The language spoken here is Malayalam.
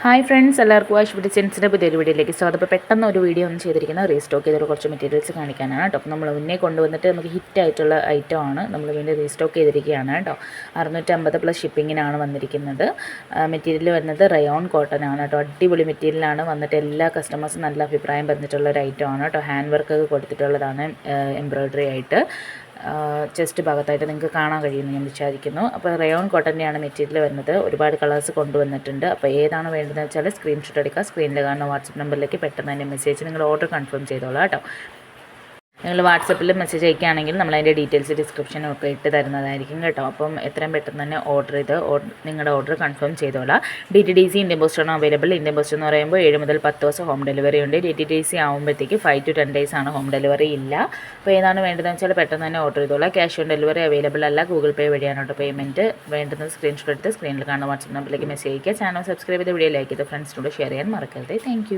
ഹായ് ഫ്രണ്ട്സ്, എല്ലാവർക്കും വാഷ് ഡിസൈൻസിൻ്റെ പുതിയൊരു വീഡിയോയിലേക്ക് സ്വാഗതം. അപ്പോൾ പെട്ടെന്ന് ഒരു വീഡിയോ ഒന്ന് ചെയ്തിരിക്കുന്നത് റീസ്റ്റോക്ക് ചെയ്തിട്ട് കുറച്ച് മെറ്റീരിയൽസ് കാണിക്കാനാണ് കേട്ടോ. അപ്പോൾ നമ്മൾ മുന്നേ കൊണ്ടുവന്നിട്ട് നമുക്ക് ഹിറ്റായിട്ടുള്ള ഐറ്റമാണ് നമ്മൾ വീണ്ടും റീസ്റ്റോക്ക് ചെയ്തിരിക്കുകയാണ് കേട്ടോ. 650 പ്ലസ് ഷിപ്പിങ്ങിനാണ് വന്നിരിക്കുന്നത്. മെറ്റീരിയൽ വരുന്നത് റയോൺ കോട്ടൺ ആണ് കേട്ടോ. അടിപൊളി മെറ്റീരിയലാണ് വന്നിട്ട് എല്ലാ കസ്റ്റമേഴ്സും നല്ല അഭിപ്രായം പറഞ്ഞിട്ടുള്ള ഒരു ഐറ്റമാണ് കേട്ടോ. ഹാൻഡ് വർക്ക് കൊടുത്തിട്ടുള്ളതാണ്, എംബ്രോയ്ഡറി ആയിട്ട് ചെസ്റ്റ് ഭാഗത്തായിട്ട് നിങ്ങൾക്ക് കാണാൻ കഴിയുമെന്ന് ഞാൻ വിചാരിക്കുന്നു. അപ്പോൾ റയോൺ കോട്ടൻ്റെയാണ് മെറ്റീരിയൽ വരുന്നത്. ഒരുപാട് കളേഴ്സ് കൊണ്ടുവന്നിട്ടുണ്ട്. അപ്പോൾ ഏതാണ് വേണ്ടതെന്ന് വെച്ചാൽ സ്ക്രീൻഷോട്ട് എടുക്കുക. സ്ക്രീനിൽ കാണുന്ന വാട്സപ്പ് നമ്പറിലേക്ക് പെട്ടെന്ന് തന്നെ മെസ്സേജ് നിങ്ങൾ ഓർഡർ കൺഫേം ചെയ്തോളാം കേട്ടോ. നിങ്ങൾ വാട്സപ്പിൽ മെസ്സേജ് അയക്കുകയാണെങ്കിൽ നമ്മളതിൻ്റെ ഡീറ്റെയിൽസ് ഡിസ്ക്രിപ്ഷനും ഒക്കെ ഇട്ട് തരുന്നതായിരിക്കും കേട്ടോ. അപ്പം എത്രയും പെട്ടെന്ന് തന്നെ ഓർഡർ ചെയ്ത് നിങ്ങളുടെ ഓർഡർ കൺഫേം ചെയ്തോളാം. DTDC ഇന്ത്യൻ പോസ്റ്റാണ് അവൈലബിൾ. ഇന്ത്യൻ പോസ്റ്റ് എന്ന് പറയുമ്പോൾ 7 മുതൽ 10 ദിവസം ഹോം ഡെലിവറി ഉണ്ട്. DTDC ആകുമ്പോഴത്തേക്ക് 5 to 10 days ആണ് ഹോം ഡെലിവറി ഇല്ല. അപ്പോൾ ഏതാണ് വേണ്ടതെന്ന് വെച്ചാൽ പെട്ടെന്ന് തന്നെ ഓർഡർ ചെയ്തോളാം. ക്യാഷ് ഓൺ ഡെലിവറി അവൈലബിൾ അല്ല. ഗൂഗിൾ പേ വഴിയാണ് കേട്ടോ പേയ്മെൻറ്റ്. വേണ്ടുന്നത് സ്ക്രീൻഷോട്ട് എടുത്ത് സ്ക്രീനിൽ കാണുന്ന വാട്സപ്പ് നമ്പറിലേക്ക് മെസ്സേജ് അയക്കുക. ചാനൽ സബ്സ്ക്രൈബ് ചെയ്ത് വീഡിയോ ലൈക്ക് ചെയ്ത് ഫ്രണ്ട്സിനോട് ഷെയർ ചെയ്യാൻ മറക്കരുത്. താങ്ക്